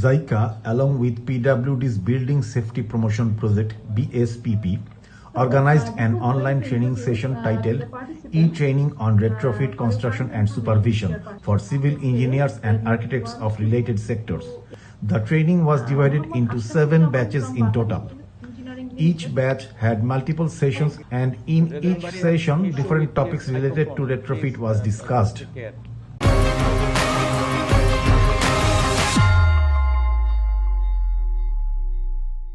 JICA, along with PWD's Building Safety Promotion Project (BSPP), organized an online training session titled E-Training on Retrofit Construction and Supervision for Civil Engineers and Architects of Related Sectors. The training was divided into 7 batches in total. Each batch had multiple sessions, and in each session, different topics related to retrofit was discussed.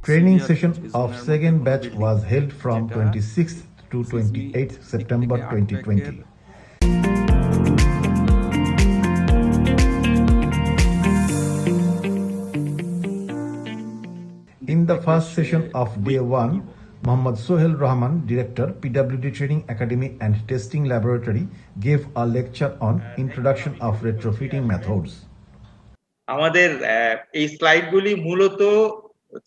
Training session of second batch was held from 26th to 28th September 2020. In the first session of day 1, Mohammad Sohel Rahman, Director, PWD Training Academy and Testing Laboratory, gave a lecture on Introduction of Retrofitting Methods. আমাদের এই স্লাইডগুলি মূলত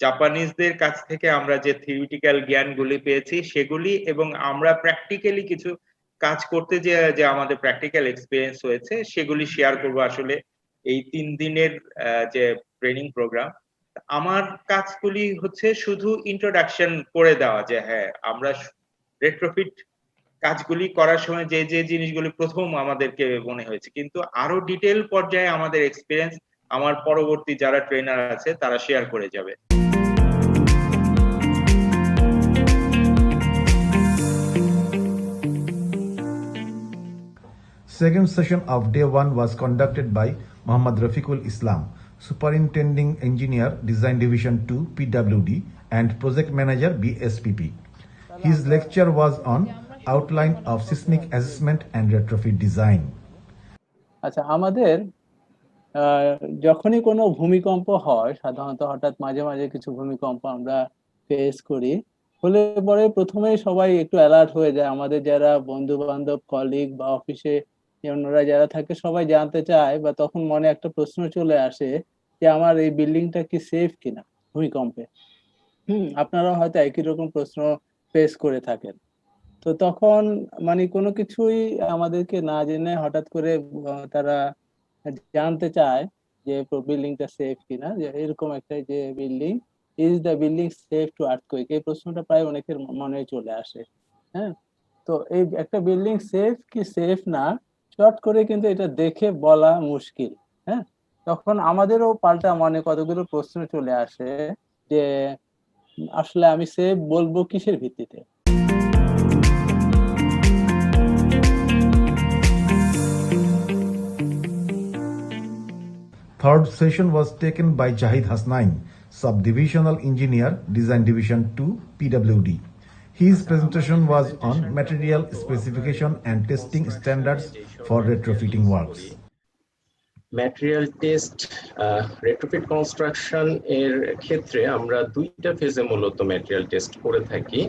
জাপানিজদের কাছ থেকে আমরা যে theoretical জ্ঞানগুলি পেয়েছি সেগুলি এবং আমরা প্র্যাকটিক্যালি কিছু কাজ করতে যে আমাদের প্র্যাকটিক্যাল এক্সপেরিয়েন্স হয়েছে সেগুলি শেয়ার করব আসলে এই 3 দিনের যে ট্রেনিং প্রোগ্রাম। আমার কাজগুলি হচ্ছে শুধু ইন্ট্রোডাকশন করে দেওয়া যে হ্যাঁ আমরা রেট্রোফিট কাজগুলি করার সময় যে যে জিনিসগুলি প্রথম আমাদেরকে মনে হয়েছে, কিন্তু আরো ডিটেইল পর্যায়ে আমাদের এক্সপেরিয়েন্স আমার পরবর্তী যারা ট্রেনার আছে তারা শেয়ার করে যাবে। Second session of day 1 was conducted by Muhammad Rafiqul Islam, Superintending Engineer, Design Division 2, PWD, and Project Manager, BSPP. His lecture was on Outline of Seismic Assessment and Retrofit Design. আচ্ছা, আমাদের যখনই কোনো ভূমিকম্প হয়, সাধারণত হঠাৎ মাঝে মাঝে কিছু ভূমিকম্প আমরা ফেস করি, হলে পরে প্রথমেই সবাই একটু অ্যালার্ট হয়ে যায়। আমাদের যারা বন্ধু বান্ধব, কলিগ বা অফিসে অন্যরা যারা থাকে সবাই জানতে চায়, বা তখন মনে একটা প্রশ্ন চলে আসে যে আমার এই বিল্ডিংটা কি সেফ কিনা ভূমিকম্পে। আপনারা হয়তো একই রকম প্রশ্ন ফেস করে থাকেন। তো তখন মানে কোনো কিছুই আমাদেরকে না জেনে হঠাৎ করে তারা জানতে চায় যে বিল্ডিংটা সেফ কিনা, যে এরকম একটা যে building is the building safe to earthquake, এই প্রশ্নটা প্রায় অনেকের মনে চলে আসে। হ্যাঁ, তো এই একটা বিল্ডিং সেফ কি সেফ না শর্ট করে কিন্তু এটা দেখে বলা মুশকিল। হ্যাঁ, তখন আমাদেরও পাল্টা মনে কতগুলো প্রশ্ন চলে আসে যে আসলে আমি সেফ বলবো কিসের ভিত্তিতে। Third session was taken by Jahid Hasnain, Subdivisional Engineer, Design Division 2, PWD. His presentation was on material specification and testing standards for retrofitting works. Material test retrofit construction এর ক্ষেত্রে আমরা 2টা ফেজে মূলত ম্যাটেরিয়াল টেস্ট করে থাকি।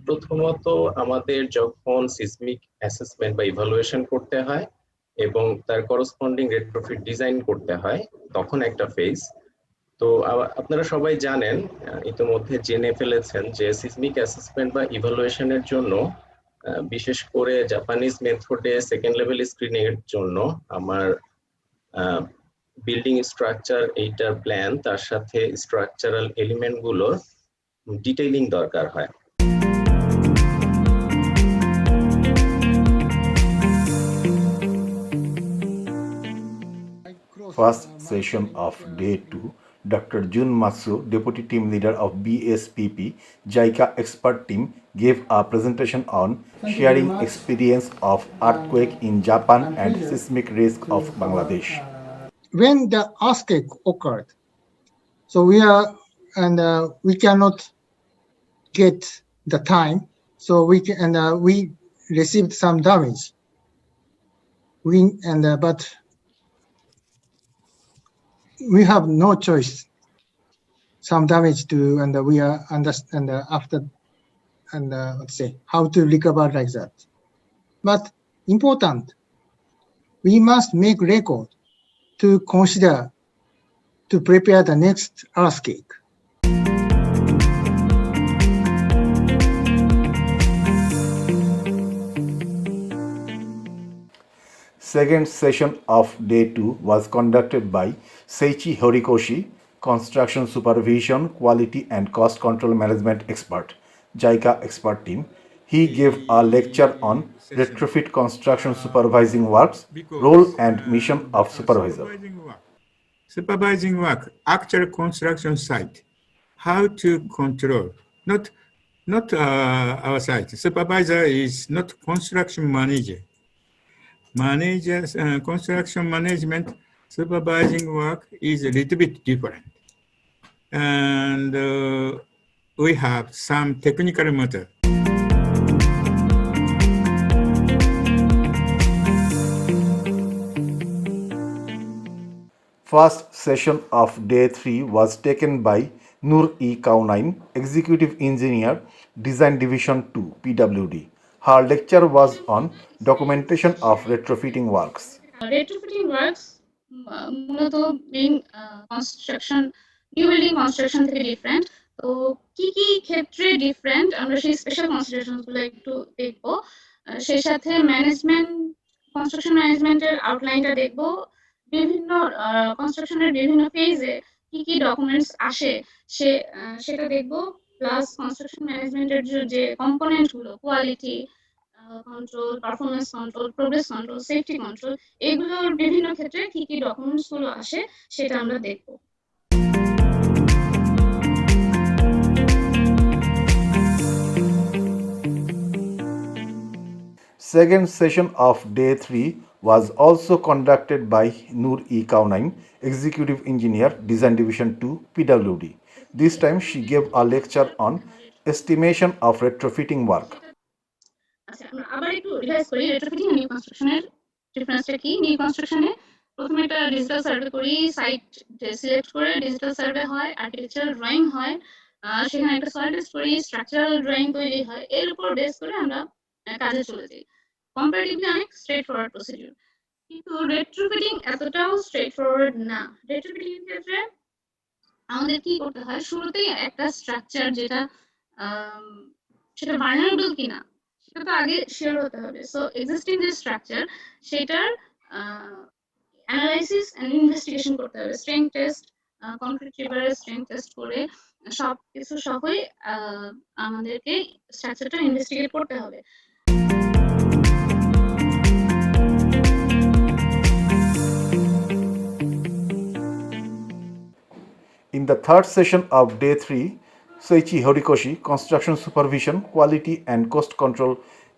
প্রথমত আমাদের যখন সিসমিক অ্যাসেসমেন্ট বা ইভালুয়েশন করতে হয় এবং তার করসপন্ডিং রেট্রোফিট ডিজাইন করতে হয় তখন একটা ফেজ। তো আপনারা সবাই জানেন, ইতিমধ্যে জেনে ফেলেছেন যে সিসমিক অ্যাসেসমেন্ট বা ইভালুয়েশনের জন্য বিশেষ করে জাপানিজ মেথডে সেকেন্ড লেভেল স্ক্রিনিং এর জন্য আমার বিল্ডিং স্ট্রাকচার এইটার প্ল্যান তার সাথে স্ট্রাকচারাল এলিমেন্ট গুলোর ডিটেইলিং দরকার হয়। First session of day 2, Dr. Jun Matsu, Deputy Team Leader of BSPP, JICA expert team, gave a presentation on sharing experience of earthquake in Japan and seismic risk of Bangladesh. When the earthquake occurred, so we cannot get the time, so we received some damage. But we have no choice. Some damage to, and we are understand after, and let's say how to recover like that. But important, we must make record to consider to prepare the next earthquake. Second session of day 2 was conducted by Seiichi Horikoshi, Construction Supervision, Quality and Cost Control Management Expert, JICA Expert Team. He gave a lecture on retrofit construction supervising works, role and mission of supervisor. Supervising work, actual construction site, how to control, not our site. Supervisor is not construction manager. Managers construction management supervising work is a little bit different, and we have some technical matter. First session of day 3 was taken by Nur E. Kaunain, Executive Engineer, Design Division 2, PWD. Her lecture was on documentation of retrofitting works. Retrofitting works মূলত in construction new building construction থেকে different তো কি কি ক্ষেত্রে different আমরা সেই special considerations গুলো একটু দেখবো সেই সাথে ম্যানেজমেন্ট কনস্ট্রাকশন ম্যানেজমেন্টের আউটলাইনটা দেখবো বিভিন্ন কনস্ট্রাকশনের বিভিন্ন ফেজে কি কি ডকুমেন্টস আসে সেটা দেখবো প্লাস কনস্ট্রাকশন ম্যানেজমেন্টের যে কম্পোনেন্ট গুলো quality control performance control progress control safety control এগুলোর বিভিন্ন ক্ষেত্রে কি কি ডকুমেন্টস গুলো আসে সেটা আমরা দেখবো Second session of day 3 was also conducted by Nur E. Kaunain, Executive Engineer, Design Division 2, PWD. This time she gave a lecture on estimation of retrofitting work. আচ্ছা আমরা আবার একটু রিভাইজ করি রেট্রোফিটিং আর নিউ কনস্ট্রাকশনের ডিফারেন্সটা কি নিউ কনস্ট্রাকশনে প্রথমে একটা ডিজিটাল সার্ভে করি সাইট সিলেক্ট করে ডিজিটাল সার্ভে হয় আর্কিটেকচারাল ড্রয়িং হয় সেখানে একটা সয়েল টেস্ট করি স্ট্রাকচারাল ড্রয়িং তৈরি হয় এর উপর বেস করে আমরা কাজে চলে যাই কম্পারেটিভলি অনেক স্ট্রেট ফরওয়ার্ড প্রসিডিউর কিন্তু রেট্রোফিটিং এতটাও স্ট্রেট ফরওয়ার্ড না রেট্রোফিটিং এর ক্ষেত্রে আমাদের কি করতে হয় শুরুতেই একটা স্ট্রাকচার যেটা সেটা ভালনারেবল কিনা সেটা তো আগে শিওর হতে হবে সো এক্সিস্টিং যে স্ট্রাকচার সেটার অ্যানালাইসিস এন্ড ইনভেস্টিগেশন করতে হবে স্ট্রেংথ টেস্ট কংক্রিট রিভারের স্ট্রেংথ টেস্ট করে সব কিছু সহই আমাদেরকে স্ট্রাকচারটা ইনভেস্টিগেট করতে হবে In the third session of day 3, Seiichi Horikoshi, Construction Supervision, Quality and Cost Control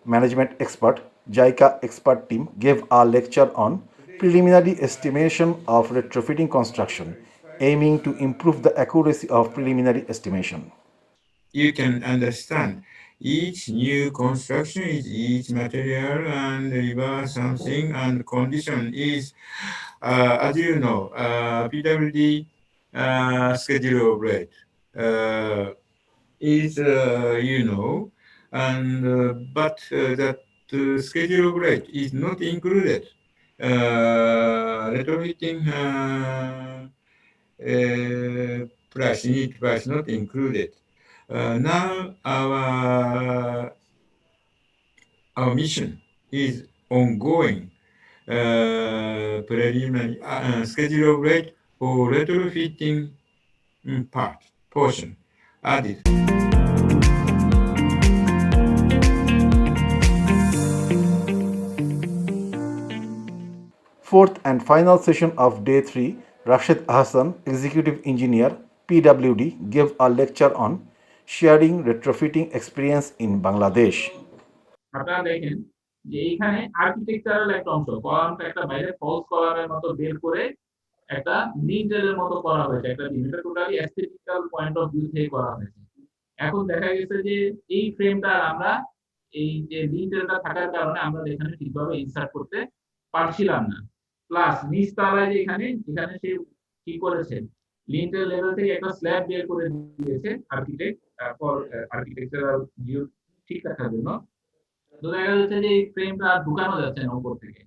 Management Expert, JICA Expert Team, gave a lecture on preliminary estimation of retrofitting construction, aiming to improve the accuracy of preliminary estimation. You can understand each new construction is each material and river something and condition is, as you know, PWD schedule of rate is, and but that schedule of rate is not included. Retrofitting price, unit price not included. Now our mission is ongoing. Preliminary schedule of rate for retrofitting portion added. Fourth and final session of day 3, Rashid Hassan, Executive Engineer, PWD, gave a lecture on sharing retrofitting experience in Bangladesh. আপনারা দেখেন যে এইখানে architectural একটা অংশ কলামটা একটা বাইরে false কলামের মতো বের করে একটা লিন্টেলের মতো করা হয়েছে একটা এটা টোটালি অ্যাস্থেটিক্যাল পয়েন্ট অফ ভিউ থেকে করা হয়েছে এখন দেখা গেছে যে এই ফ্রেমটা আমরা এই যে লিন্টেলটা থাকার কারণে আমরা এখানে ঠিকভাবে ইনসার্ট করতে পারছিলাম না প্লাস নিচ তলায় যে এখানে সে কি করেছে লিন্টেল লেভেল থেকে একটা স্ল্যাব বের করে দিয়েছে আর্কিটেকচারাল ভিউ ঠিক রাখার জন্য তো দেখা যাচ্ছে যে এই ফ্রেমটা ঢুকানো যাচ্ছে না উপর থেকে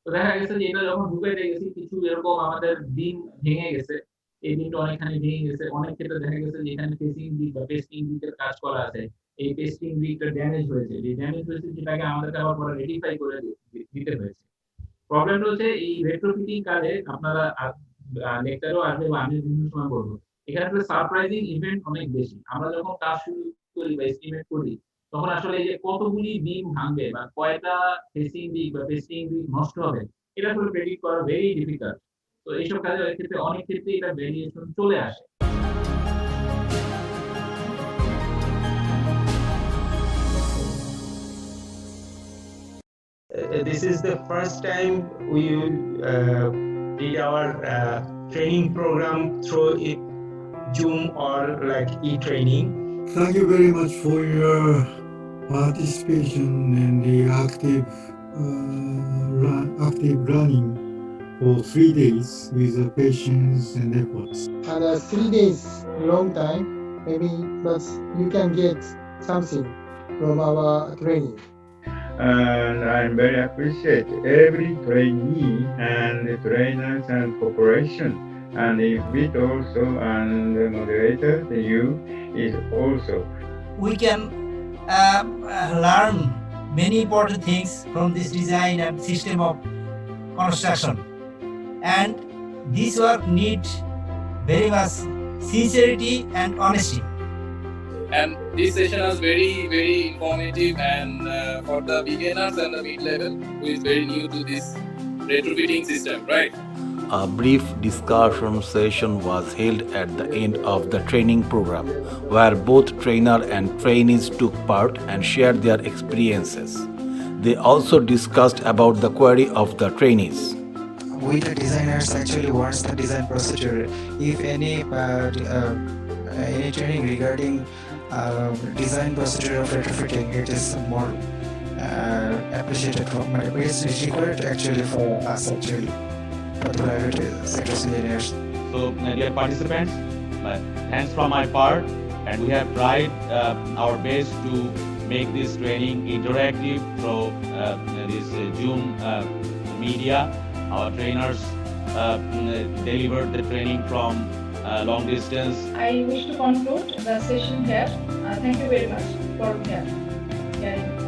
তো দেখা গেছে যে এটা যখন ঢুকাইতে গেছি কিছু এরকম আমাদের বিম ভেঙে গেছে এই বিমটা অনেকখানি ভেঙে গেছে অনেক ক্ষেত্রে দেখা গেছে যে এখানে ফেসিং ব্রিক বা পেস্টিং ব্রিকের কাজ করা আছে এই পেস্টিং ব্রিকটা ড্যামেজ হয়েছে যে ড্যামেজ হয়েছে যেটাকে আমাদেরকে আবার পরে রেটিফাই করে দিতে হয়েছে প্রবলেমটা হচ্ছে এই রেট্রোফিটিং কাজে আপনারা লেকচারও আসবে বা আমি বিভিন্ন সময় বলবো, এখানে আসলে সারপ্রাইজিং ইভেন্ট অনেক বেশি। আমরা যখন কাজ শুরু করি বা এস্টিমেট করি, তখন আসলে এই যে কতগুলি বিম ভাঙবে বা কয়টা ফেসিং দিক বা ফেসিং দিক নষ্ট হবে, এটা আসলে প্রেডিক্ট করা ভেরি ডিফিকাল্ট। তো এইসব কাজের ক্ষেত্রে অনেক ক্ষেত্রে এটা ভেরিয়েশন চলে আসে। This is the first time we did our training program through Zoom or like e-training. Thank you very much for your participation and the active running for 3 days with the patience and efforts. And 3 days, long time, maybe, but you can get something from our training. And I'm very appreciate every trainee and the trainers and cooperation. And if it also and the moderator, you is also. We can learn many important things from this design and system of construction. And this work needs very much sincerity and honesty. And this session was very, very informative, and for the beginners and the mid-level who is very new to this retrofitting system, right? A brief discussion session was held at the end of the training program, where both trainer and trainees took part and shared their experiences. They also discussed about the query of the trainees. We the designers actually wants the design procedure. If any training regarding design procedure of retrofitting, it is more appreciated from my. It's required actually for us actually, particularly sector engineers. So, dear participants, thanks from my part, and we have tried our best to make this training interactive through this Zoom media. Our trainers delivered the training from long distance. I wish to conclude the session here. Thank you very much for hearing.